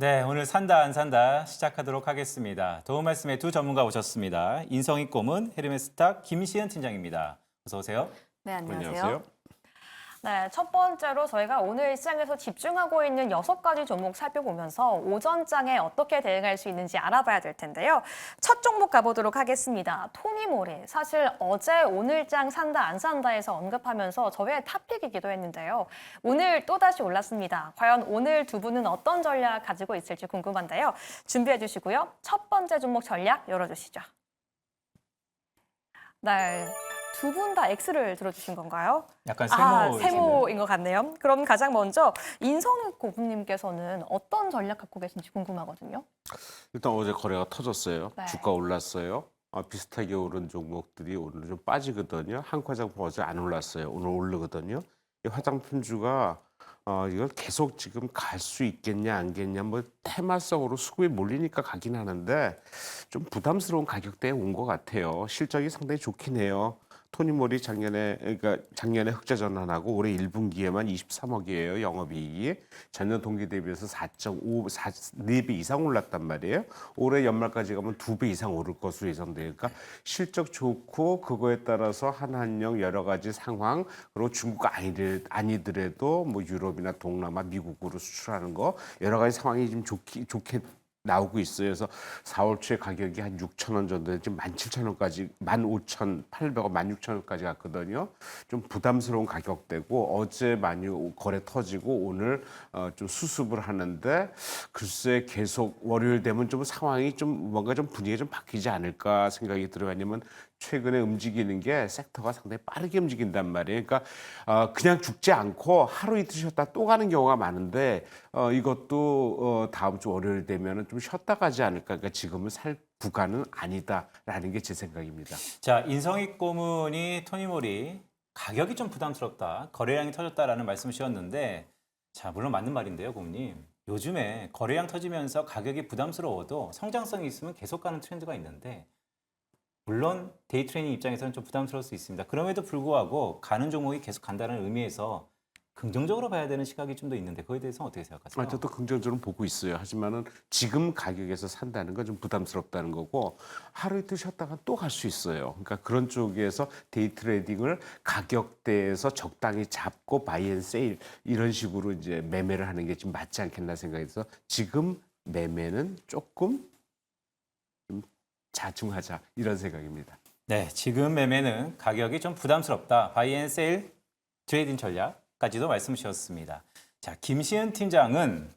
네, 오늘 산다 안 산다 시작하도록 하겠습니다. 도움 말씀에 두 전문가 오셨습니다. 인성이 꼬문 헤르메스탁 김시은 팀장입니다. 어서 오세요. 네, 안녕하세요. 안녕하세요. 네, 첫 번째로 저희가 오늘 시장에서 집중하고 있는 6가지 종목 살펴보면서 오전장에 어떻게 대응할 수 있는지 알아봐야 될 텐데요. 첫 종목 가보도록 하겠습니다. 토니모리. 사실 어제 오늘장 산다 안 산다에서 언급하면서 저의 탑픽이기도 했는데요. 오늘 또다시 올랐습니다. 과연 오늘 두 분은 어떤 전략 가지고 있을지 궁금한데요. 준비해 주시고요. 첫 번째 종목 전략 열어주시죠. 네. 두 분 다 X를 들어주신 건가요? 약간 세모. 세모인 것 같네요. 그럼 가장 먼저 인성욱 고객님께서는 어떤 전략 갖고 계신지 궁금하거든요. 일단 어제 거래가 터졌어요. 네. 주가 올랐어요. 비슷하게 오른 종목들이 오늘 좀 빠지거든요. 한화장품 어제 안 올랐어요. 오늘 오르거든요. 이 화장품주가 이걸 계속 지금 갈 수 있겠냐 안 겠냐 뭐 테마성으로 수급이 몰리니까 가긴 하는데 좀 부담스러운 가격대에 온 것 같아요. 실적이 상당히 좋긴 해요. 토니모리 작년에 흑자 전환하고 올해 1분기에만 23억이에요. 영업이익이. 전년 동기 대비해서 4.5배 이상 올랐단 말이에요. 올해 연말까지 가면 2배 이상 오를 것으로 예상돼요. 그러니까 실적 좋고 그거에 따라서 한한령 여러 가지 상황 그리고 중국 아니더라도 뭐 유럽이나 동남아, 미국으로 수출하는 거 여러 가지 상황이 좀 좋게 나오고 있어요. 그래서 4월 초에 가격이 한 6천 원 정도, 지금 17,000원까지, 15,800원, 16,000원까지 갔거든요. 좀 부담스러운 가격대고 어제 많이 거래 터지고 오늘 좀 수습을 하는데 글쎄 계속 월요일 되면 좀 상황이 좀 뭔가 좀 분위기가 좀 바뀌지 않을까 생각이 들어요. 왜냐면 최근에 움직이는 게 섹터가 상당히 빠르게 움직인단 말이에요. 그러니까 그냥 죽지 않고 하루 이틀 쉬었다 또 가는 경우가 많은데 이것도 다음 주 월요일 되면은 좀 쉬었다 가지 않을까. 그러니까 지금은 살 구간은 아니다라는 게 제 생각입니다. 자, 인성이 꼬문이 토니모리 가격이 좀 부담스럽다. 거래량이 터졌다라는 말씀이셨는데 자, 물론 맞는 말인데요, 고객님. 요즘에 거래량 터지면서 가격이 부담스러워도 성장성이 있으면 계속 가는 트렌드가 있는데 물론 데이 트레이닝 입장에서는 좀 부담스러울 수 있습니다. 그럼에도 불구하고 가는 종목이 계속 간다는 의미에서 긍정적으로 봐야 되는 시각이 좀 더 있는데 그거에 대해서 어떻게 생각하세요? 저도 긍정적으로 보고 있어요. 하지만은 지금 가격에서 산다는 건 좀 부담스럽다는 거고 하루 이틀 쉬었다가 또 갈 수 있어요. 그러니까 그런 쪽에서 데이 트레이딩을 가격대에서 적당히 잡고 바이 앤 세일 이런 식으로 이제 매매를 하는 게 좀 맞지 않겠나 생각해서 지금 매매는 조금 좀 자중하자 이런 생각입니다. 네, 지금 매매는 가격이 좀 부담스럽다. 바이 앤 세일 트레이딩 전략까지도 말씀 주셨습니다. 자, 김시은 팀장은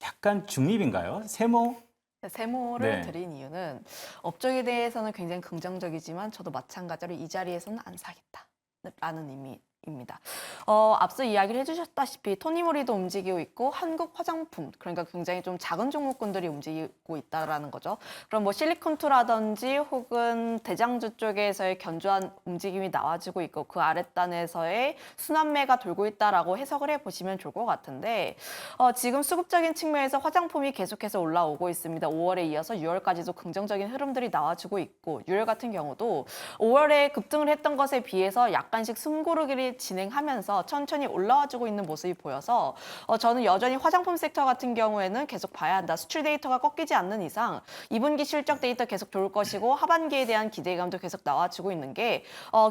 약간 중립인가요? 세모? 세모를 네. 드린 이유는 업종에 대해서는 굉장히 긍정적이지만 저도 마찬가지로 이 자리에서는 안 사겠다라는 의미입니다. 앞서 이야기를 해주셨다시피 토니모리도 움직이고 있고 한국 화장품, 그러니까 굉장히 좀 작은 종목군들이 움직이고 있다라는 거죠. 그럼 뭐 실리콘투라든지 혹은 대장주 쪽에서의 견조한 움직임이 나와주고 있고 그 아랫단에서의 순환매가 돌고 있다라고 해석을 해보시면 좋을 것 같은데 지금 수급적인 측면에서 화장품이 계속해서 올라오고 있습니다. 5월에 이어서 6월까지도 긍정적인 흐름들이 나와주고 있고 6월 같은 경우도 5월에 급등을 했던 것에 비해서 약간씩 숨고르기를 진행하면서 천천히 올라와주고 있는 모습이 보여서 저는 여전히 화장품 섹터 같은 경우에는 계속 봐야 한다. 수출 데이터가 꺾이지 않는 이상 2분기 실적 데이터 계속 좋을 것이고 하반기에 대한 기대감도 계속 나와주고 있는 게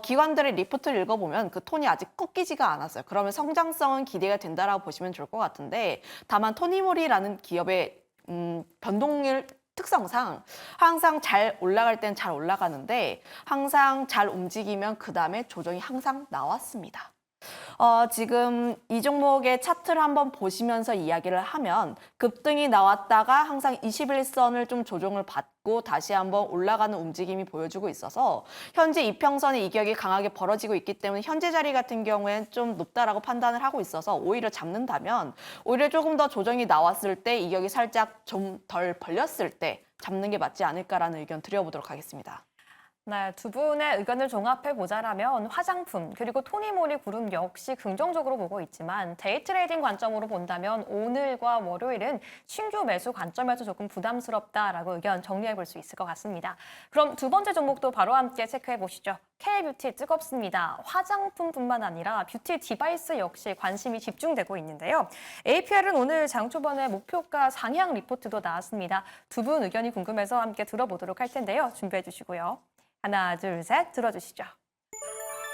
기관들의 리포트를 읽어보면 그 톤이 아직 꺾이지가 않았어요. 그러면 성장성은 기대가 된다라고 보시면 좋을 것 같은데 다만 토니모리라는 기업의 변동률 특성상 항상 잘 올라갈 땐 잘 올라가는데 항상 잘 움직이면 그 다음에 조정이 항상 나왔습니다. 지금 이 종목의 차트를 한번 보시면서 이야기를 하면 급등이 나왔다가 항상 21선을 좀 조정을 받고 다시 한번 올라가는 움직임이 보여주고 있어서 현재 이평선의 이격이 강하게 벌어지고 있기 때문에 현재 자리 같은 경우에는 좀 높다라고 판단을 하고 있어서 오히려 잡는다면 오히려 조금 더 조정이 나왔을 때 이격이 살짝 좀 덜 벌렸을 때 잡는 게 맞지 않을까라는 의견 드려보도록 하겠습니다. 네, 두 분의 의견을 종합해 보자라면 화장품 그리고 토니모리 그룹 역시 긍정적으로 보고 있지만 데이트레이딩 관점으로 본다면 오늘과 월요일은 신규 매수 관점에서 조금 부담스럽다라고 의견 정리해 볼 수 있을 것 같습니다. 그럼 두 번째 종목도 바로 함께 체크해 보시죠. K뷰티 뜨겁습니다. 화장품뿐만 아니라 뷰티 디바이스 역시 관심이 집중되고 있는데요. APR은 오늘 장 초반에 목표가 상향 리포트도 나왔습니다. 두 분 의견이 궁금해서 함께 들어보도록 할 텐데요. 준비해 주시고요. 하나, 둘, 셋 들어주시죠.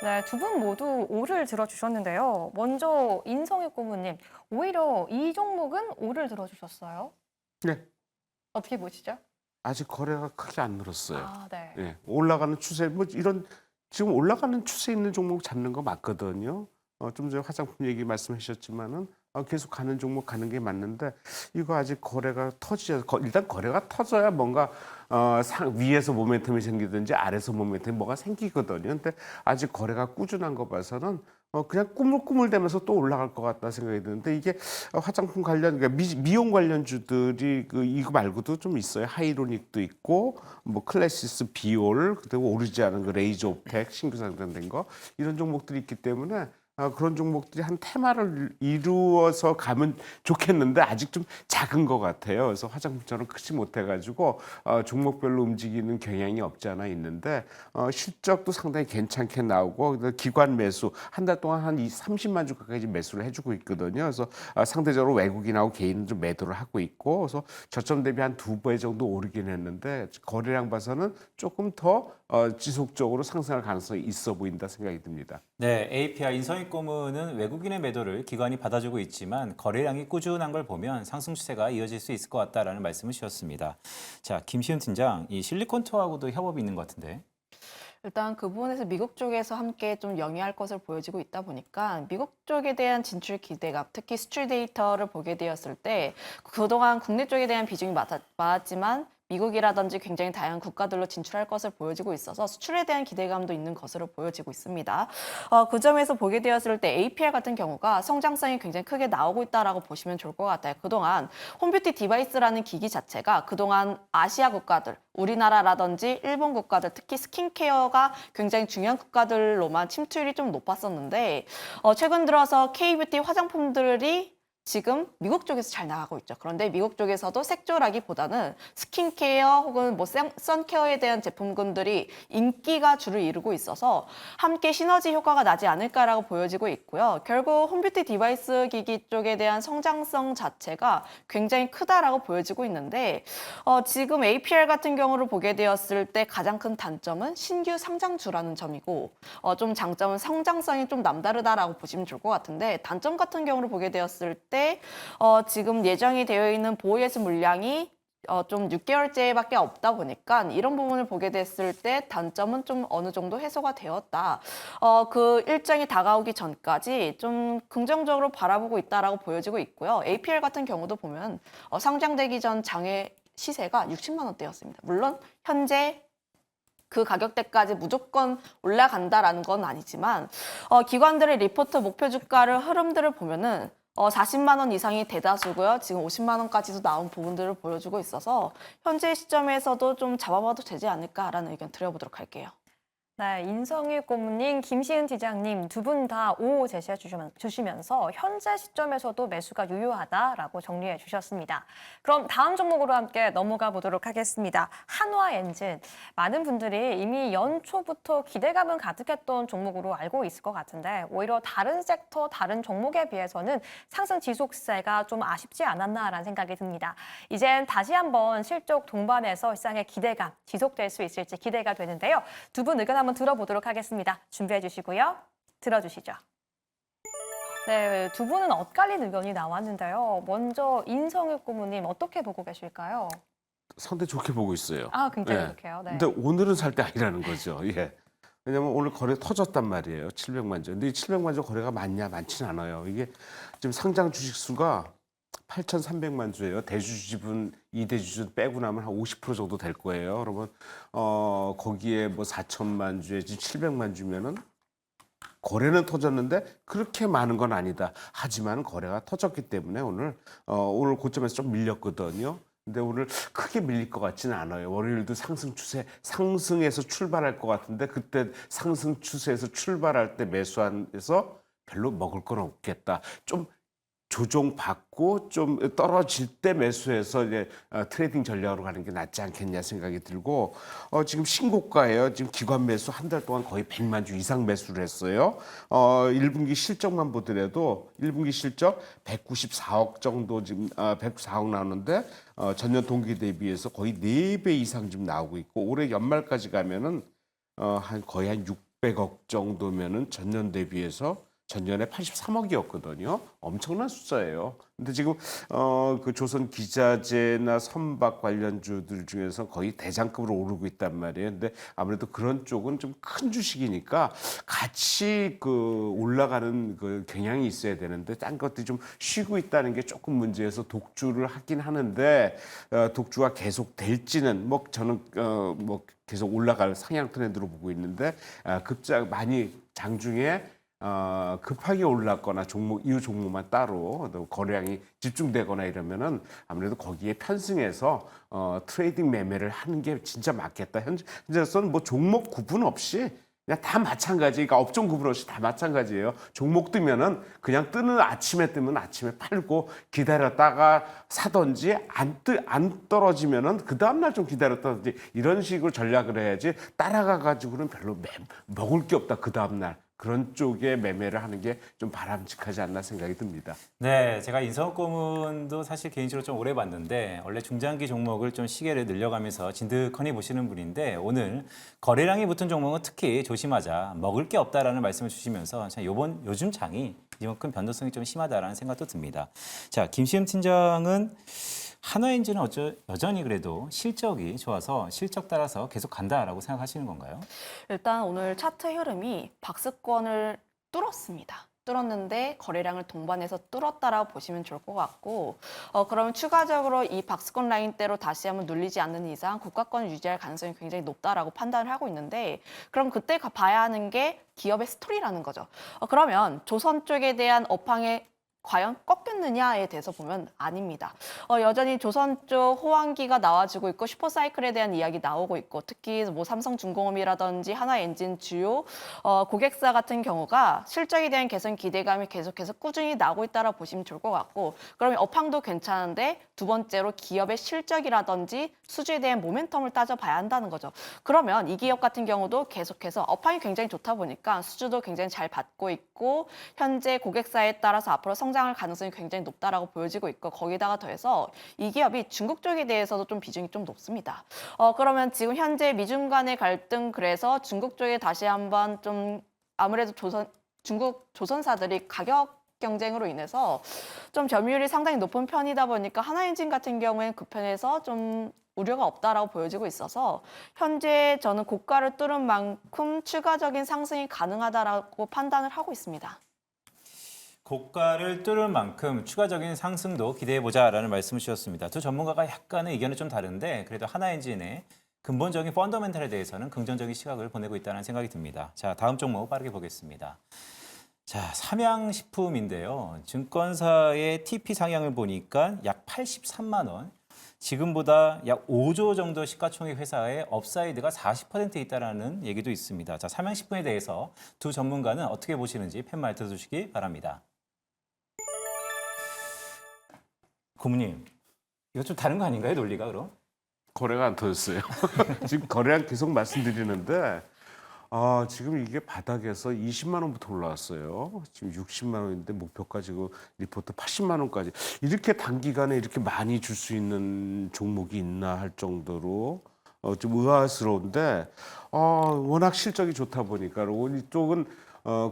네, 두 분 모두 오를 들어주셨는데요. 먼저 인성희 고문님, 오히려 이 종목은 오를 들어주셨어요. 네. 어떻게 보시죠? 아직 거래가 크게 안 늘었어요. 아, 네. 예, 올라가는 추세 뭐 이런 지금 올라가는 추세 있는 종목 잡는 거 맞거든요. 좀 전에 화장품 얘기 말씀하셨지만은 계속 가는 종목 가는 게 맞는데 이거 아직 거래가 일단 거래가 터져야 뭔가 위에서 모멘텀이 생기든지 아래에서 모멘텀이 뭐가 생기거든요. 근데 아직 거래가 꾸준한 거 봐서는 그냥 꾸물꾸물대면서 또 올라갈 것 같다 생각이 드는데 이게 화장품 관련 그러니까 미용 관련주들이 이거 말고도 좀 있어요. 하이로닉도 있고 뭐 클래시스 비올 그리고 오르지 않은 그 레이저 오펙 신규 상장된 거 이런 종목들이 있기 때문에 그런 종목들이 한 테마를 이루어서 가면 좋겠는데 아직 좀 작은 것 같아요. 그래서 화장품처럼 크지 못해가지고 종목별로 움직이는 경향이 없지 않아 있는데 실적도 상당히 괜찮게 나오고 기관 매수 한 달 동안 한 30만 주 가까이 매수를 해주고 있거든요. 그래서 상대적으로 외국인하고 개인은 좀 매도를 하고 있고 그래서 저점 대비 한 2배 정도 오르긴 했는데 거래량 봐서는 조금 더 지속적으로 상승할 가능성이 있어 보인다 생각이 듭니다. 네, APR 인성희 고문은 외국인의 매도를 기관이 받아주고 있지만 거래량이 꾸준한 걸 보면 상승 추세가 이어질 수 있을 것 같다라는 말씀을 주셨습니다. 자, 김시은 팀장, 이 실리콘투하고도 협업이 있는 것 같은데. 일단 그 부분에서 미국 쪽에서 함께 좀 영위할 것을 보여지고 있다 보니까 미국 쪽에 대한 진출 기대감, 특히 수출 데이터를 보게 되었을 때 그동안 국내 쪽에 대한 비중이 많았지만 미국이라든지 굉장히 다양한 국가들로 진출할 것을 보여지고 있어서 수출에 대한 기대감도 있는 것으로 보여지고 있습니다. 그 점에서 보게 되었을 때 APR 같은 경우가 성장성이 굉장히 크게 나오고 있다라고 보시면 좋을 것 같아요. 그동안 홈뷰티 디바이스라는 기기 자체가 그동안 아시아 국가들, 우리나라라든지 일본 국가들, 특히 스킨케어가 굉장히 중요한 국가들로만 침투율이 좀 높았었는데 최근 들어서 K뷰티 화장품들이 지금 미국 쪽에서 잘 나가고 있죠. 그런데 미국 쪽에서도 색조라기보다는 스킨케어 혹은 뭐 선케어에 대한 제품군들이 인기가 주를 이루고 있어서 함께 시너지 효과가 나지 않을까라고 보여지고 있고요. 결국 홈뷰티 디바이스 기기 쪽에 대한 성장성 자체가 굉장히 크다라고 보여지고 있는데 지금 APR 같은 경우를 보게 되었을 때 가장 큰 단점은 신규 상장주라는 점이고 좀 장점은 성장성이 좀 남다르다라고 보시면 좋을 것 같은데 단점 같은 경우를 보게 되었을 때 지금 예정이 되어 있는 보호예수 물량이 좀 6개월째밖에 없다 보니까 이런 부분을 보게 됐을 때 단점은 좀 어느 정도 해소가 되었다. 그 일정이 다가오기 전까지 좀 긍정적으로 바라보고 있다라고 보여지고 있고요. APR 같은 경우도 보면 상장되기 전 장외 시세가 60만 원대였습니다. 물론 현재 그 가격대까지 무조건 올라간다라는 건 아니지만 기관들의 리포트 목표 주가를 흐름들을 보면은 40만 원 이상이 대다수고요. 지금 50만 원까지도 나온 부분들을 보여주고 있어서 현재 시점에서도 좀 잡아봐도 되지 않을까라는 의견 드려보도록 할게요. 네, 인성희 고문님, 김시은 팀장님 두 분 다 오 제시해 주시면서 현재 시점에서도 매수가 유효하다라고 정리해 주셨습니다. 그럼 다음 종목으로 함께 넘어가 보도록 하겠습니다. 한화엔진. 많은 분들이 이미 연초부터 기대감은 가득했던 종목으로 알고 있을 것 같은데 오히려 다른 섹터, 다른 종목에 비해서는 상승 지속세가 좀 아쉽지 않았나라는 생각이 듭니다. 이젠 다시 한번 실적 동반해서 시장의 기대감 지속될 수 있을지 기대가 되는데요. 두 분 의견 한번 들어보도록 하겠습니다. 준비해 주시고요. 들어주시죠. 네, 두 분은 엇갈린 의견이 나왔는데요. 먼저 인성희 고문님 어떻게 보고 계실까요? 상대 좋게 보고 있어요. 아, 굉장히 예. 좋게요. 네. 근데 오늘은 살 때 아니라는 거죠. 예. 왜냐면 오늘 거래 터졌단 말이에요. 700만 주. 근데 이 700만 주 거래가 많지는 않아요. 이게 지금 상장 주식 수가 8,300만 주예요. 대주주분 2대주주 빼고 나면 한 50% 정도 될 거예요. 그러면 거기에 뭐 4천만 주에 지금 700만 주면은 거래는 터졌는데 그렇게 많은 건 아니다. 하지만 거래가 터졌기 때문에 오늘 고점에서 좀 밀렸거든요. 근데 오늘 크게 밀릴 것 같지는 않아요. 월요일도 상승에서 출발할 것 같은데 그때 상승 추세에서 출발할 때 매수해서 별로 먹을 건 없겠다. 좀 조정받고 좀 떨어질 때 매수해서 이제 트레이딩 전략으로 가는 게 낫지 않겠냐 생각이 들고 지금 신고가예요. 지금 기관 매수 한 달 동안 거의 100만 주 이상 매수를 했어요. 1분기 실적만 보더라도 1분기 실적 194억 정도 지금 194억 나오는데 전년 동기 대비해서 거의 4배 이상 지금 나오고 있고 올해 연말까지 가면은 거의 한 600억 정도면은 전년 대비해서 전년에 83억이었거든요. 엄청난 숫자예요. 근데 지금 그 조선 기자재나 선박 관련주들 중에서 거의 대장급으로 오르고 있단 말이에요. 근데 아무래도 그런 쪽은 좀 큰 주식이니까 같이 그 올라가는 그 경향이 있어야 되는데 딴 것들이 좀 쉬고 있다는 게 조금 문제여서 독주를 하긴 하는데 독주가 계속 될지는 뭐 저는 뭐 계속 올라갈 상향 트렌드로 보고 있는데 급작 많이 장중에 급하게 올랐거나 이 종목만 따로 거래량이 집중되거나 이러면은 아무래도 거기에 편승해서 트레이딩 매매를 하는 게 진짜 맞겠다. 현재로서는 뭐 종목 구분 없이 그냥 다 마찬가지. 그러니까 업종 구분 없이 다 마찬가지예요. 종목 뜨면은 그냥 아침에 뜨면 아침에 팔고 기다렸다가 사든지 안 떨어지면은 그 다음날 좀 기다렸다든지 이런 식으로 전략을 해야지 따라가 가지고는 별로 먹을 게 없다. 그 다음날. 그런 쪽에 매매를 하는 게 좀 바람직하지 않나 생각이 듭니다. 네, 제가 인성업 고문도 사실 개인적으로 좀 오래 봤는데 원래 중장기 종목을 좀 시계를 늘려가면서 진득하니 보시는 분인데 오늘 거래량이 붙은 종목은 특히 조심하자, 먹을 게 없다라는 말씀을 주시면서 요즘 장이 이만큼 변동성이 좀 심하다라는 생각도 듭니다. 자, 김시흠 팀장은 하나엔진은 여전히 그래도 실적이 좋아서 실적 따라서 계속 간다라고 생각하시는 건가요? 일단 오늘 차트 흐름이 박스권을 뚫었는데 거래량을 동반해서 뚫었다라고 보시면 좋을 것 같고 그러면 추가적으로 이 박스권 라인대로 다시 한번 눌리지 않는 이상 고가권을 유지할 가능성이 굉장히 높다라고 판단을 하고 있는데 그럼 그때 봐야 하는 게 기업의 스토리라는 거죠. 그러면 조선 쪽에 대한 업황의 과연 꺾였느냐에 대해서 보면 아닙니다. 여전히 조선 쪽 호황기가 나와주고 있고 슈퍼사이클에 대한 이야기 나오고 있고 특히 뭐 삼성중공업이라든지 하나엔진 주요 고객사 같은 경우가 실적에 대한 개선 기대감이 계속해서 꾸준히 나오고 있다라고 보시면 좋을 것 같고 그러면 업황도 괜찮은데 두 번째로 기업의 실적이라든지 수주에 대한 모멘텀을 따져봐야 한다는 거죠. 그러면 이 기업 같은 경우도 계속해서 업황이 굉장히 좋다 보니까 수주도 굉장히 잘 받고 있고 현재 고객사에 따라서 앞으로 성장할 가능성이 굉장히 높다라고 보여지고 있고 거기다가 더해서 이 기업이 중국 쪽에 대해서도 좀 비중이 좀 높습니다. 그러면 지금 현재 미중 간의 갈등 그래서 중국 쪽에 다시 한번 좀 아무래도 중국 조선사들이 가격 경쟁으로 인해서 좀 점유율이 상당히 높은 편이다 보니까 하나엔진 같은 경우에는 그 편에서 좀 우려가 없다라고 보여지고 있어서 현재 저는 고가를 뚫은 만큼 추가적인 상승이 가능하다라고 판단을 하고 있습니다. 고가를 뚫을 만큼 추가적인 상승도 기대해보자라는 말씀을 주셨습니다. 두 전문가가 약간의 의견은 좀 다른데 그래도 하나엔진의 근본적인 펀더멘탈에 대해서는 긍정적인 시각을 보내고 있다는 생각이 듭니다. 자, 다음 종목 빠르게 보겠습니다. 자, 삼양식품인데요. 증권사의 TP 상향을 보니까 약 83만 원. 지금보다 약 5조 정도 시가총액 회사의 업사이드가 40% 있다라는 얘기도 있습니다. 자, 삼양식품에 대해서 두 전문가는 어떻게 보시는지 팻말 들어주시기 바랍니다. 고모님, 이거 좀 다른 거 아닌가요, 논리가 그럼? 거래가 안 터졌어요. 지금 거래량 계속 말씀드리는데 지금 이게 바닥에서 20만 원부터 올라왔어요. 지금 60만 원인데 목표까지 리포트 80만 원까지 이렇게 단기간에 이렇게 많이 줄 수 있는 종목이 있나 할 정도로 좀 의아스러운데 워낙 실적이 좋다 보니까 이쪽은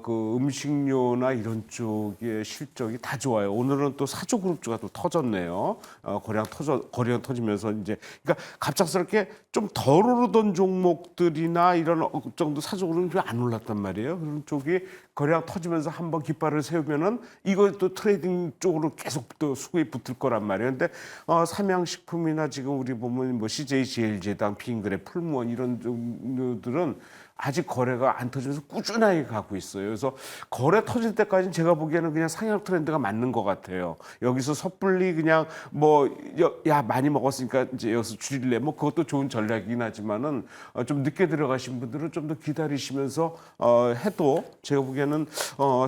그 음식료나 이런 쪽의 실적이 다 좋아요. 오늘은 또 사조그룹주가 또 터졌네요. 거래량 터지면서 이제 그러니까 갑작스럽게 좀 덜 오르던 종목들이나 이런 정도 사조그룹이 안 올랐단 말이에요. 그런 쪽이 거래량 터지면서 한번 깃발을 세우면은 이것도 트레이딩 쪽으로 계속 또 수급이 붙을 거란 말이에요. 근데 삼양식품이나 지금 우리 보면 뭐 CJ, 제일제당, 빙그레, 풀무원 이런 종류들은 아직 거래가 안 터지면서 꾸준하게 가고 있어요. 그래서 거래 터질 때까지는 제가 보기에는 그냥 상향 트렌드가 맞는 것 같아요. 여기서 섣불리 그냥 뭐 야 많이 먹었으니까 이제 여기서 줄일래 뭐 그것도 좋은 전략이긴 하지만은 좀 늦게 들어가신 분들은 좀 더 기다리시면서 해도 제가 보기에는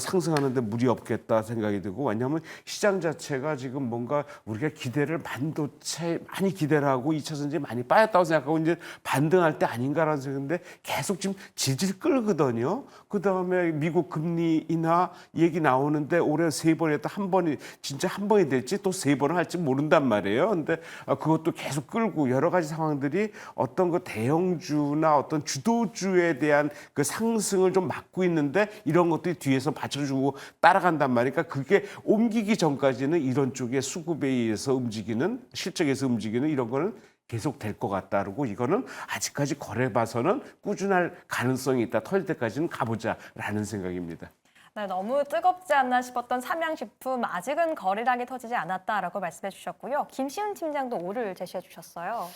상승하는데 무리 없겠다 생각이 들고, 왜냐하면 시장 자체가 지금 뭔가 우리가 기대를 반도체 많이 기대를 하고 2차 전지 많이 빠졌다고 생각하고 이제 반등할 때 아닌가라는 생각인데 계속 지금 질질 끌거든요. 그 다음에 미국 금리 인하 얘기 나오는데 올해 3번 했다 한 번이 진짜 한 번이 될지 또 3번을 할지 모른단 말이에요. 근데 그것도 계속 끌고 여러 가지 상황들이 어떤 그 대형주나 어떤 주도주에 대한 그 상승을 좀 막고 있는데 이런 것들이 뒤에서 받쳐주고 따라간단 말이니까 그게 옮기기 전까지는 이런 쪽의 수급에 의해서 움직이는 실적에서 움직이는 이런 거는 계속 될 것 같다. 그러고 이거는 아직까지 거래 봐서는 꾸준할 가능성이 있다. 털 때까지는 가보자라는 생각입니다. 네, 너무 뜨겁지 않나 싶었던 삼양식품 아직은 거래량이 터지지 않았다라고 말씀해 주셨고요. 김시은 팀장도 오를 제시해 주셨어요.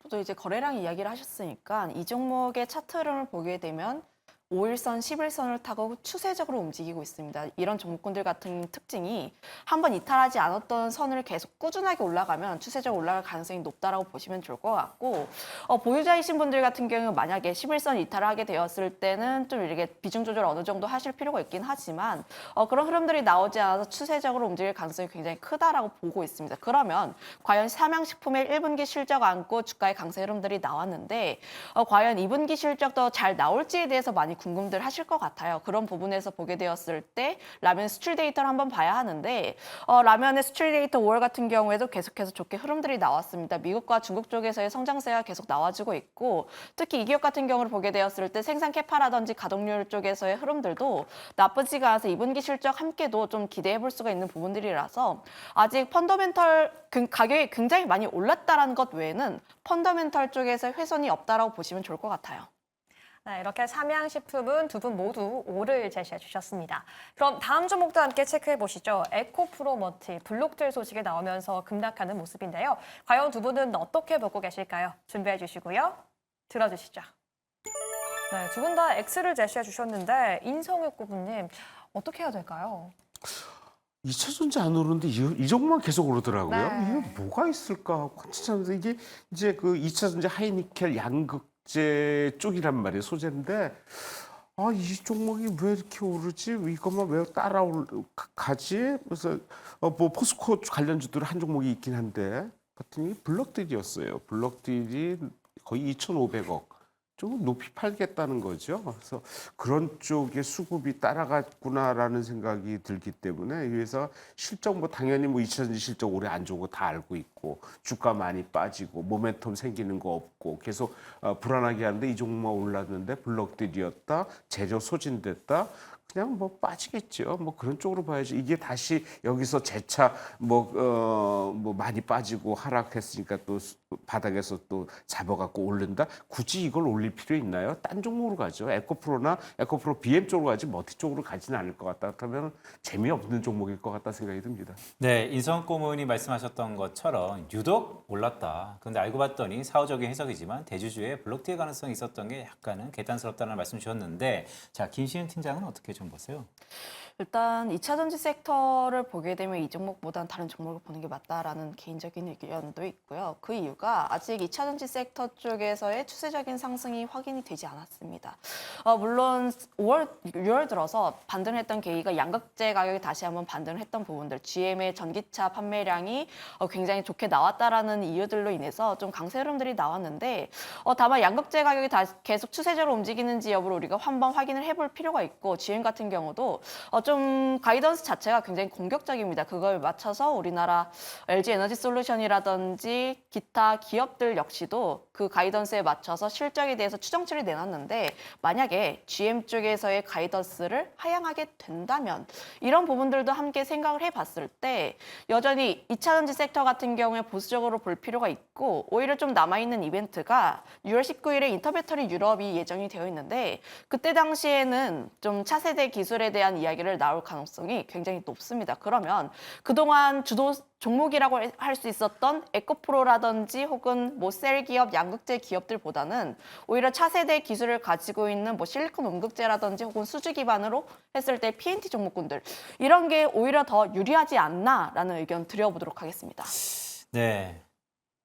또 이제 거래량 이야기를 하셨으니까 이 종목의 차트 흐름을 보게 되면 5일선, 11선을 타고 추세적으로 움직이고 있습니다. 이런 종목군들 같은 특징이 한번 이탈하지 않았던 선을 계속 꾸준하게 올라가면 추세적으로 올라갈 가능성이 높다라고 보시면 좋을 것 같고, 보유자이신 분들 같은 경우 만약에 11선 이탈을 하게 되었을 때는 좀 이렇게 비중 조절 어느 정도 하실 필요가 있긴 하지만 그런 흐름들이 나오지 않아서 추세적으로 움직일 가능성이 굉장히 크다라고 보고 있습니다. 그러면 과연 삼양식품의 1분기 실적 안고 주가의 강세 흐름들이 나왔는데 과연 2분기 실적도 잘 나올지에 대해서 많이 궁금들 하실 것 같아요. 그런 부분에서 보게 되었을 때 라면 수출 데이터를 한번 봐야 하는데 라면의 수출 데이터 5월 같은 경우에도 계속해서 좋게 흐름들이 나왔습니다. 미국과 중국 쪽에서의 성장세가 계속 나와주고 있고, 특히 이 기업 같은 경우를 보게 되었을 때 생산 캐파라든지 가동률 쪽에서의 흐름들도 나쁘지가 않아서 2분기 실적 함께도 좀 기대해 볼 수가 있는 부분들이라서 아직 펀더멘털 가격이 굉장히 많이 올랐다라는 것 외에는 펀더멘털 쪽에서 훼손이 없다라고 보시면 좋을 것 같아요. 네, 이렇게 삼양식품은 두 분 모두 오를 제시해 주셨습니다. 그럼 다음 종목도 함께 체크해 보시죠. 에코프로머티, 블록들 소식이 나오면서 급락하는 모습인데요. 과연 두 분은 어떻게 보고 계실까요? 준비해 주시고요. 들어주시죠. 네, 두 분 다 X를 제시해 주셨는데 인성혁 고분님 어떻게 해야 될까요? 2차 전지 안 오르는데 이 종목만 계속 오르더라고요. 네. 이게 뭐가 있을까? 진짜 이게 이제 그 2차 전지 하이니켈 양극재 쪽이란 말이에요. 소재인데 이 종목이 왜 이렇게 오르지? 이것만 왜 따라가지? 그래서 뭐 포스코 관련주들 한 종목이 있긴 한데 봤더니 블럭딜이었어요. 블럭딜이 거의 2,500억. 좀 높이 팔겠다는 거죠. 그래서 그런 쪽에 수급이 따라갔구나라는 생각이 들기 때문에 이 회사 실적 뭐 당연히 뭐 2차 전지 실적 올해 안 좋은 거 다 알고 있고 주가 많이 빠지고 모멘텀 생기는 거 없고 계속 불안하게 하는데 이 종목만 올랐는데 블럭딜이었다, 재료 소진됐다. 그냥 뭐 빠지겠죠. 뭐 그런 쪽으로 봐야지. 이게 다시 여기서 재차 뭐 많이 빠지고 하락했으니까 또 바닥에서 또 잡아갖고 오른다. 굳이 이걸 올릴 필요 있나요? 딴 종목으로 가죠. 에코프로 BM 쪽으로 가지 머티 쪽으로 가지는 않을 것 같다. 그러면 재미없는 종목일 것 같다 생각이 듭니다. 네, 인성 고문이 말씀하셨던 것처럼 유독 올랐다. 그런데 알고 봤더니 사후적인 해석이지만 대주주의 블록딜 가능성이 있었던 게 약간은 계단스럽다는 말씀 주셨는데, 자, 김시은 팀장은 어떻게 좀 보세요? 일단 2차 전지 섹터를 보게 되면 이 종목보다는 다른 종목을 보는 게 맞다라는 개인적인 의견도 있고요. 그 이유가 아직 2차 전지 섹터 쪽에서의 추세적인 상승이 확인이 되지 않았습니다. 물론 5월, 6월 들어서 반등을 했던 계기가 양극재 가격이 다시 한번 반등을 했던 부분들, GM의 전기차 판매량이 굉장히 좋게 나왔다라는 이유들로 인해서 좀 강세 흐름들이 나왔는데 다만 양극재 가격이 다시 계속 추세적으로 움직이는지 여부를 우리가 한번 확인을 해볼 필요가 있고, GM 같은 경우도 좀 가이던스 자체가 굉장히 공격적입니다. 그걸 맞춰서 우리나라 LG 에너지 솔루션이라든지 기타 기업들 역시도 그 가이던스에 맞춰서 실적에 대해서 추정치를 내놨는데 만약에 GM 쪽에서의 가이던스를 하향하게 된다면 이런 부분들도 함께 생각을 해봤을 때 여전히 2차전지 섹터 같은 경우에 보수적으로 볼 필요가 있고 오히려 좀 남아있는 이벤트가 6월 19일에 인터배터리 유럽이 예정이 되어 있는데 그때 당시에는 좀 차세대 기술에 대한 이야기를 나올 가능성이 굉장히 높습니다. 그러면 그동안 주도 종목이라고 할 수 있었던 에코프로라든지 혹은 뭐 셀 기업, 양극재 기업들보다는 오히려 차세대 기술을 가지고 있는 뭐 실리콘 음극재라든지 혹은 수주 기반으로 했을 때 PNT 종목군들 이런 게 오히려 더 유리하지 않나라는 의견 드려보도록 하겠습니다. 네,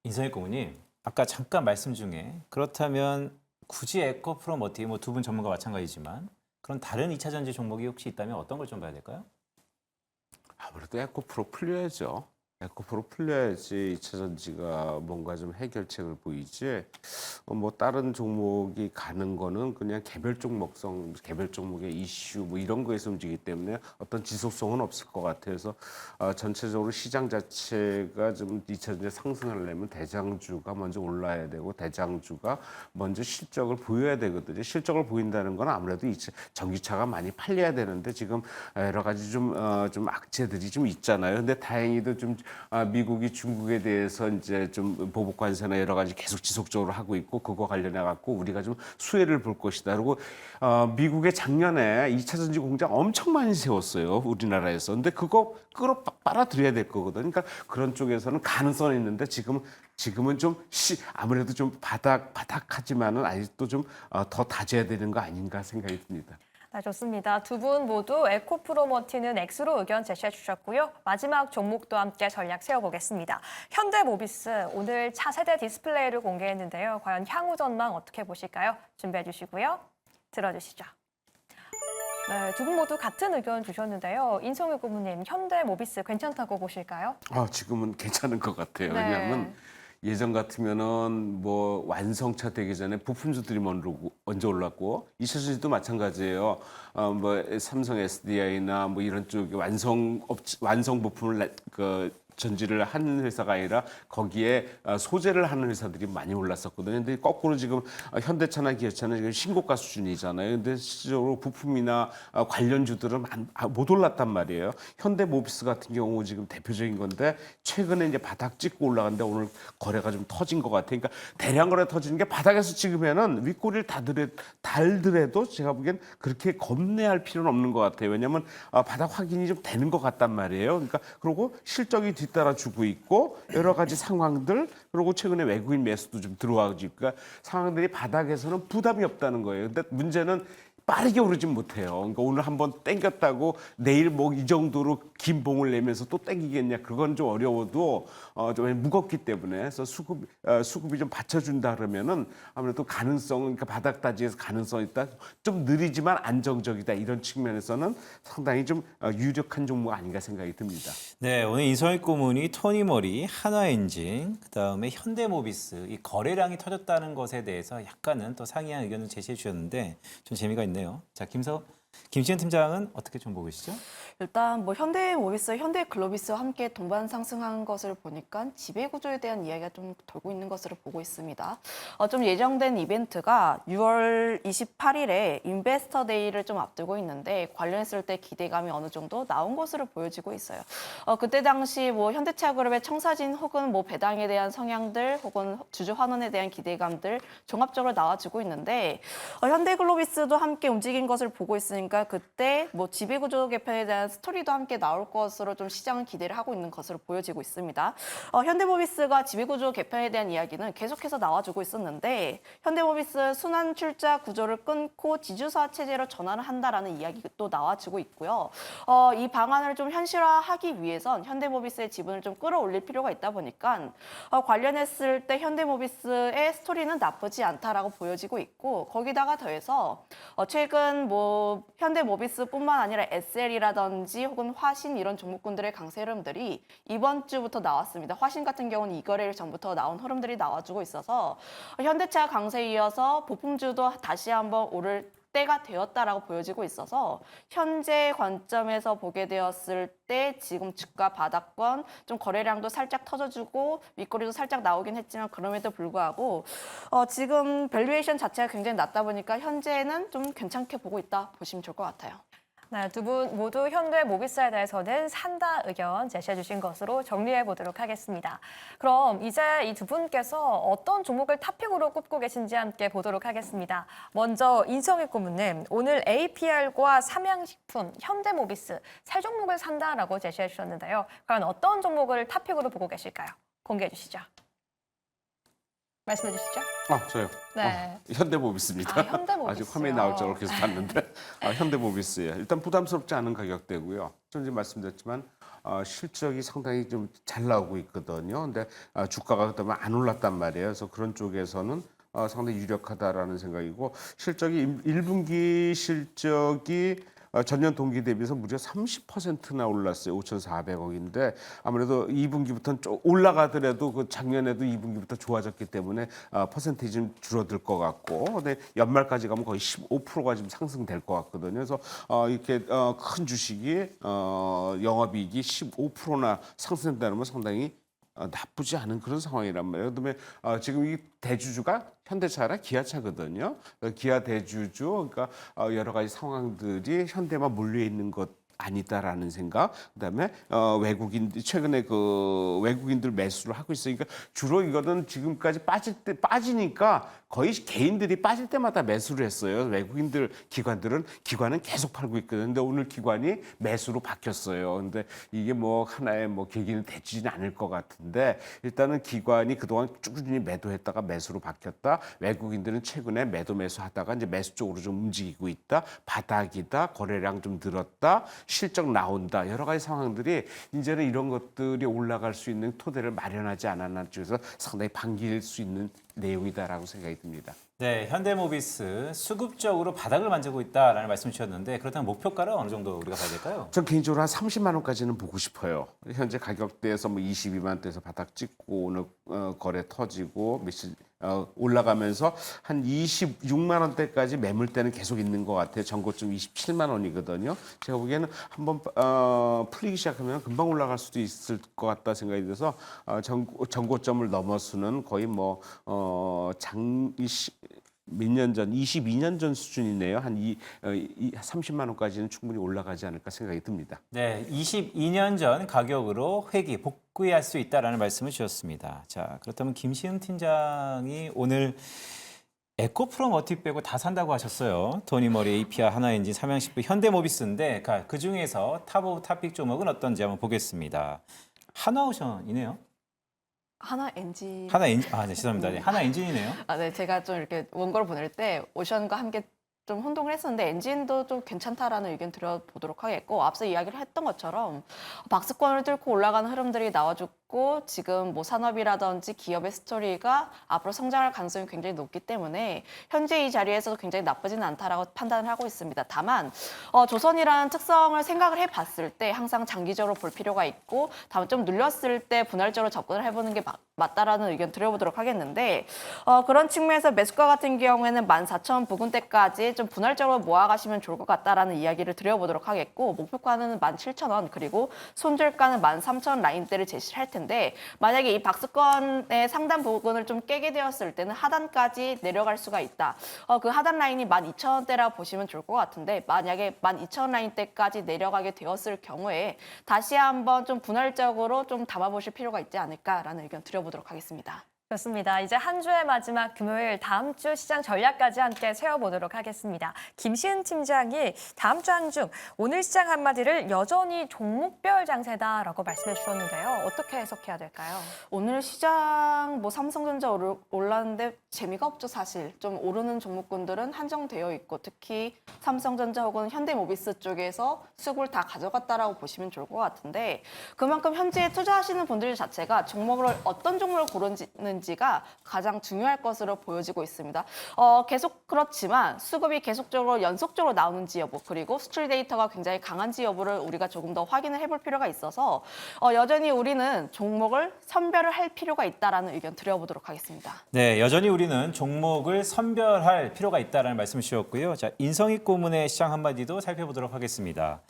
인선희 고문님 아까 잠깐 말씀 중에 그렇다면 굳이 에코프로 머티 뭐 두 분 전문가 마찬가지지만 그런 다른 2차 전지 종목이 혹시 있다면 어떤 걸 좀 봐야 될까요? 아무래도 에코프로 풀려야죠. 에코프로 풀려야지 2차 전지가 뭔가 좀 해결책을 보이지. 뭐 다른 종목이 가는 거는 그냥 개별 종목성, 개별 종목의 이슈 뭐 이런 거에서 움직이기 때문에 어떤 지속성은 없을 것 같아서 전체적으로 시장 자체가 좀 2차 전지 상승하려면 대장주가 먼저 올라야 되고 대장주가 먼저 실적을 보여야 되거든요. 실적을 보인다는 건 아무래도 전기차가 많이 팔려야 되는데 지금 여러 가지 좀 악재들이 좀 있잖아요. 근데 다행히도 좀 미국이 중국에 대해서 이제 좀 보복 관세나 여러 가지 계속 지속적으로 하고 있고 그거 관련해 갖고 우리가 좀 수혜를 볼 것이다. 그리고 미국의 작년에 2차 전지 공장 엄청 많이 세웠어요. 우리나라에서. 근데 그거 끌어 빨아들여야 될 거거든요. 그러니까 그런 쪽에서는 가능성이 있는데 지금은 좀 아무래도 좀 바닥하지만은 아직도 좀 더 다져야 되는 거 아닌가 생각이 듭니다. 네, 좋습니다. 두 분 모두 에코프로머티는 X로 의견 제시해 주셨고요. 마지막 종목도 함께 전략 세워보겠습니다. 현대모비스 오늘 차세대 디스플레이를 공개했는데요. 과연 향후 전망 어떻게 보실까요? 준비해 주시고요. 들어주시죠. 네, 두 분 모두 같은 의견 주셨는데요. 인성희 고문님, 현대모비스 괜찮다고 보실까요? 지금은 괜찮은 것 같아요. 네. 왜냐하면 예전 같으면은 뭐 완성차 되기 전에 부품주들이 먼저 올랐고 2차 전지도 마찬가지예요. 뭐 삼성 SDI나 뭐 이런 쪽 완성 부품을 전지를 하는 회사가 아니라 거기에 소재를 하는 회사들이 많이 올랐었거든요. 근데 거꾸로 지금 현대차나 기아차는 지금 신고가 수준이잖아요. 근데 실질적으로 부품이나 관련주들은 못 올랐단 말이에요. 현대모비스 같은 경우 지금 대표적인 건데 최근에 이제 바닥 찍고 올라갔는데 오늘 거래가 좀 터진 것 같아요. 그러니까 대량 거래 터지는 게 바닥에서 찍으면은 윗꼬리를 달더라도 제가 보기엔 그렇게 겁내할 필요는 없는 것 같아요. 왜냐하면 바닥 확인이 좀 되는 것 같단 말이에요. 그러니까 그리고 실적이 뒤따라주고 있고 여러 가지 상황들 그리고 최근에 외국인 매수도 좀 들어와가지고 그러니까 상황들이 바닥에서는 부담이 없다는 거예요. 근데 문제는 빠르게 오르진 못해요. 그러니까 오늘 한번 땡겼다고 내일 뭐 이 정도로 긴 봉을 내면서 또 땡기겠냐? 그건 좀 어려워도 좀 무겁기 때문에 그래서 수급이 좀 받쳐준다 그러면은 아무래도 그러니까 바닥 다지에서 가능성이 있다. 좀 느리지만 안정적이다 이런 측면에서는 상당히 좀 유력한 종목 아닌가 생각이 듭니다. 네, 오늘 인성희 고문이 토니모리, 한화엔진, 그다음에 현대모비스 이 거래량이 터졌다는 것에 대해서 약간은 또 상이한 의견을 제시해 주셨는데 좀 재미가 있네요. 자, 김시현 팀장은 어떻게 좀 보고 계시죠? 일단 뭐 현대모비스, 현대글로비스와 함께 동반 상승한 것을 보니까 지배구조에 대한 이야기가 좀 돌고 있는 것으로 보고 있습니다. 좀 예정된 이벤트가 6월 28일에 인베스터 데이를 좀 앞두고 있는데 관련했을 때 기대감이 어느 정도 나온 것으로 보여지고 있어요. 그때 당시 뭐 현대차그룹의 청사진 혹은 뭐 배당에 대한 성향들 혹은 주주 환원에 대한 기대감들 종합적으로 나와주고 있는데 현대글로비스도 함께 움직인 것을 보고 있으니까 그때 뭐 지배구조 개편에 대한 스토리도 함께 나올 것으로 좀 시장은 기대를 하고 있는 것으로 보여지고 있습니다. 현대모비스가 지배구조 개편에 대한 이야기는 계속해서 나와주고 있었는데 현대모비스 순환 출자 구조를 끊고 지주사 체제로 전환을 한다라는 이야기가 또 나와주고 있고요. 이 방안을 좀 현실화하기 위해선 현대모비스의 지분을 좀 끌어올릴 필요가 있다 보니까 관련했을 때 현대모비스의 스토리는 나쁘지 않다라고 보여지고 있고 거기다가 더해서 최근 뭐 현대모비스뿐만 아니라 SL이라든지 혹은 화신 이런 종목군들의 강세 흐름들이 이번 주부터 나왔습니다. 화신 같은 경우는 이 거래일 전부터 나온 흐름들이 나와주고 있어서 현대차 강세에 이어서 부품주도 다시 한번 오를 때가 되었다라고 보여지고 있어서 현재 관점에서 보게 되었을 때 지금 주가 바닥권 좀 거래량도 살짝 터져주고 윗꼬리도 살짝 나오긴 했지만 그럼에도 불구하고 지금 밸류에이션 자체가 굉장히 낮다 보니까 현재는 좀 괜찮게 보고 있다 보시면 좋을 것 같아요. 네, 두 분 모두 현대모비스에 대해서는 산다 의견 제시해 주신 것으로 정리해 보도록 하겠습니다. 그럼 이제 이 두 분께서 어떤 종목을 탑픽으로 꼽고 계신지 함께 보도록 하겠습니다. 먼저 인성익 고문님, 오늘 APR과 삼양식품, 현대모비스 세 종목을 산다라고 제시해 주셨는데요. 과연 어떤 종목을 탑픽으로 보고 계실까요? 공개해 주시죠. 말씀해 주시죠. 저요. 네. 현대모비스입니다. 아, 현대모비스요. 아직 화면이 나올 줄 알고 계속 봤는데 현대모비스예요. 일단 부담스럽지 않은 가격대고요. 전에 말씀드렸지만 실적이 상당히 좀 잘 나오고 있거든요. 근데 주가가 그다음에 안 올랐단 말이에요. 그래서 그런 쪽에서는 상당히 유력하다라는 생각이고 실적이 1분기 실적이 전년 동기 대비해서 무려 30%나 올랐어요. 5,400억인데 아무래도 2분기부터는 좀 올라가더라도 그 작년에도 2분기부터 좋아졌기 때문에 퍼센테이지 좀 줄어들 것 같고, 근데 연말까지 가면 거의 15%가 지금 상승될 것 같거든요. 그래서 이렇게 큰 주식이 영업이익이 15%나 상승된다는 건 상당히 나쁘지 않은 그런 상황이란 말이에요. 그다음에 지금 이 대주주가 현대차라 기아차거든요. 기아 대주주, 그러니까 여러 가지 상황들이 현대만 몰려 있는 것 아니다라는 생각. 그다음에 외국인들 최근에 그 외국인들 매수를 하고 있으니까 주로 이거는 지금까지 빠지니까 거의 개인들이 빠질 때마다 매수를 했어요. 외국인들 기관은 계속 팔고 있거든요. 근데 오늘 기관이 매수로 바뀌었어요. 근데 이게 뭐 하나의 뭐 계기는 되지는 않을 것 같은데 일단은 기관이 그동안 꾸준히 매도했다가 매수로 바뀌었다. 외국인들은 최근에 매수하다가 이제 매수 쪽으로 좀 움직이고 있다. 바닥이다. 거래량 좀 늘었다. 실적 나온다. 여러 가지 상황들이 이제는 이런 것들이 올라갈 수 있는 토대를 마련하지 않았나 쪽에서 상당히 반길 수 있는 내용이다라고 생각이 듭니다. 네, 현대모비스 수급적으로 바닥을 만지고 있다라는 말씀 주셨는데 그렇다면 목표가를 어느 정도 우리가 봐야 될까요? 전 개인적으로 한 30만 원까지는 보고 싶어요. 현재 가격대에서 뭐 22만 대에서 바닥 찍고 오늘 거래 터지고 며칠 올라가면서 한 26만 원대까지 매물대는 계속 있는 것 같아요. 전고점 27만 원이거든요. 제가 보기에는 한번 풀리기 시작하면 금방 올라갈 수도 있을 것 같다 생각이 들어서 전고점을 넘어서는 거의 뭐 몇 년 전, 22년 전 수준이네요. 한 30만 원까지는 충분히 올라가지 않을까 생각이 듭니다. 네, 22년 전 가격으로 복귀할 수 있다라는 말씀을 주셨습니다. 자, 그렇다면 김시은 팀장이 오늘 에코프로머티 빼고 다 산다고 하셨어요. 토니모리, APR, 하나엔진, 삼양식품, 현대모비스인데 그 중에서 탑 오브 탑픽 종목은 어떤지 한번 보겠습니다. 하나오션이네요. 하나엔진. 네, 죄송합니다. 네, 하나엔진이네요. 네, 제가 좀 이렇게 원고를 보낼 때 오션과 함께 좀 혼동을 했었는데 엔진도 좀 괜찮다라는 의견 드려보도록 하겠고 앞서 이야기를 했던 것처럼 박스권을 뚫고 올라가는 흐름들이 나와줬고 지금 뭐 산업이라든지 기업의 스토리가 앞으로 성장할 가능성이 굉장히 높기 때문에 현재 이 자리에서도 굉장히 나쁘지는 않다라고 판단을 하고 있습니다. 다만 조선이라는 특성을 생각을 해봤을 때 항상 장기적으로 볼 필요가 있고 다만 좀 눌렸을 때 분할적으로 접근을 해보는 게 맞다라는 의견 드려보도록 하겠는데 그런 측면에서 매수가 같은 경우에는 14,000 부근대까지 좀 분할적으로 모아가시면 좋을 것 같다라는 이야기를 드려보도록 하겠고 목표가는 17,000원 그리고 손절가는 13,000 라인대를 제시를 할 텐데 만약에 이 박스권의 상단 부분을 좀 깨게 되었을 때는 하단까지 내려갈 수가 있다. 그 하단 라인이 12,000원대라고 보시면 좋을 것 같은데 만약에 12,000원 라인대까지 내려가게 되었을 경우에 다시 한번 좀 분할적으로 좀 담아보실 필요가 있지 않을까라는 의견 드려보도록 하겠습니다. 좋습니다. 이제 한 주의 마지막 금요일 다음 주 시장 전략까지 함께 세워보도록 하겠습니다. 김시은 팀장이 다음 주 한 주 오늘 시장 한마디를 여전히 종목별 장세다라고 말씀해 주셨는데요. 어떻게 해석해야 될까요? 오늘 시장 뭐 삼성전자 올랐는데 재미가 없죠 사실. 좀 오르는 종목군들은 한정되어 있고 특히 삼성전자 혹은 현대모비스 쪽에서 수급을 다 가져갔다라고 보시면 좋을 것 같은데 그만큼 현재 투자하시는 분들 자체가 종목을 어떤 종목을 고르는지 있는지가 가장 중요할 것으로 보여지고 있습니다. 계속 그렇지만 수급이 계속적으로 연속적으로 나오는지 여부 그리고 수출 데이터가 굉장히 강한지 여부를 우리가 조금 더 확인을 해볼 필요가 있어서 여전히 우리는 종목을 선별을 할 필요가 있다라는 의견 드려보도록 하겠습니다. 네, 여전히 우리는 종목을 선별할 필요가 있다는 말씀을 주셨고요. 자, 인성익 고문의 시장 한마디도 살펴보도록 하겠습니다.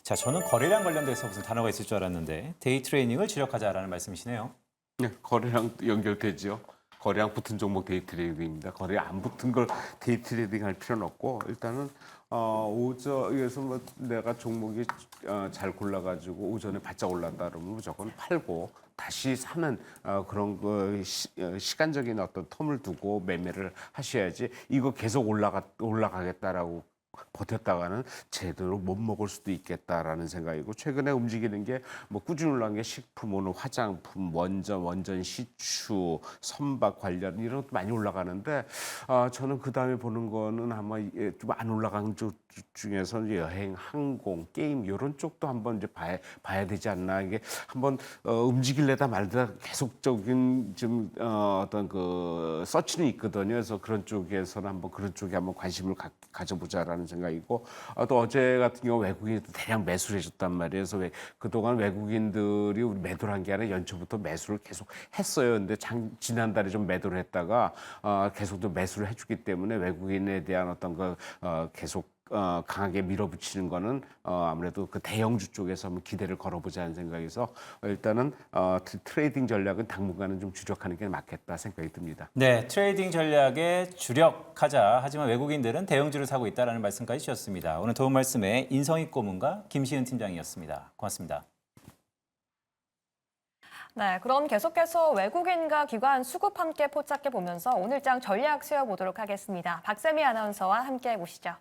자, 저는 거래량 관련돼서 무슨 단어가 있을 줄 알았는데 데이 트레이닝을 주력하자라는 말씀이시네요. 네, 거래량 연결되죠. 거래량 붙은 종목 데이 트레이딩입니다. 거래 안 붙은 걸 데이 트레이딩 할 필요는 없고 일단은 오전에서 뭐 내가 종목이 잘 골라가지고 오전에 바짝 올랐다 그러면 무조건 팔고 다시 사는 그런 거 시간적인 어떤 텀을 두고 매매를 하셔야지 이거 계속 올라가겠다라고 버텼다가는 제대로 못 먹을 수도 있겠다라는 생각이고 최근에 움직이는 게 뭐 꾸준히 올라간 게 식품, 오늘 화장품, 원전 시추, 선박 관련 이런 것도 많이 올라가는데 저는 그 다음에 보는 거는 아마 좀 안 올라간 쪽 중에서 여행, 항공, 게임 이런 쪽도 한번 이제 봐야 되지 않나 이게 한번 움직일래다 말다 계속적인 좀 어떤 그 서치는 있거든요. 그래서 그런 쪽에서는 한번 그런 쪽에 한번 관심을 가져보자라는 생각이고 또 어제 같은 경우 외국인이 대량 매수를 해줬단 말이에요. 그래서 그동안 외국인들이 우리 매도를 한 게 아니라 연초부터 매수를 계속 했어요. 근데 지난달에 좀 매도를 했다가 계속 또 매수를 해주기 때문에 외국인에 대한 어떤 그 계속 강하게 밀어붙이는 거는 아무래도 그 대형주 쪽에서 한번 기대를 걸어보자는 생각에서 일단은 트레이딩 전략은 당분간은 좀 주력하는 게 맞겠다 생각이 듭니다. 네, 트레이딩 전략에 주력하자. 하지만 외국인들은 대형주를 사고 있다는 말씀까지 주셨습니다. 오늘 도움 말씀에 인성익 고문과 김시은 팀장이었습니다. 고맙습니다. 네, 그럼 계속해서 외국인과 기관 수급 함께 포착해 보면서 오늘장 전략 세워보도록 하겠습니다. 박세미 아나운서와 함께 보시죠.